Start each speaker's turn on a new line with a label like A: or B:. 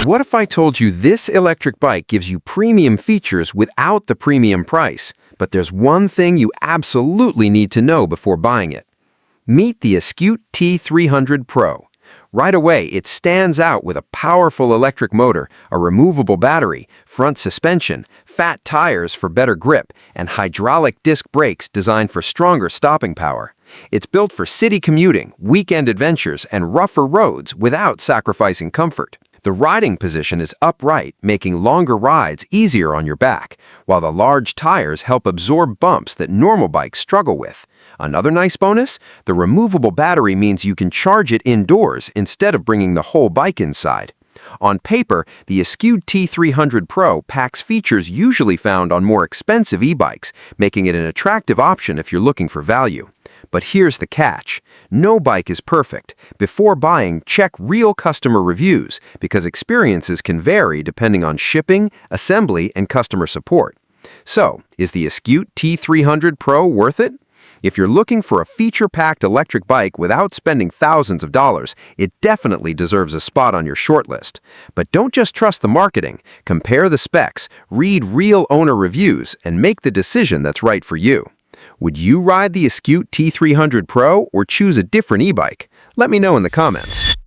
A: What if I told you this electric bike gives you premium features without the premium price, but there's one thing you absolutely need to know before buying it? Meet the Eskute T300 Pro. Right away, it stands out with a powerful electric motor, a removable battery, front suspension, fat tires for better grip, and hydraulic disc brakes designed for stronger stopping power. It's built for city commuting, weekend adventures, and rougher roads without sacrificing comfort. The riding position is upright, making longer rides easier on your back, while the large tires help absorb bumps that normal bikes struggle with. Another nice bonus? The removable battery means you can charge it indoors instead of bringing the whole bike inside. On paper, the Eskute T300 Pro packs features usually found on more expensive e-bikes, making it an attractive option if you're looking for value. But here's the catch. No bike is perfect. Before buying, check real customer reviews, because experiences can vary depending on shipping, assembly, and customer support. So, is the Eskute T300 Pro worth it? If you're looking for a feature-packed electric bike without spending thousands of dollars, it definitely deserves a spot on your shortlist. But don't just trust the marketing. Compare the specs, read real owner reviews, and make the decision that's right for you. Would you ride the Eskute T300 Pro or choose a different e-bike? Let me know in the comments.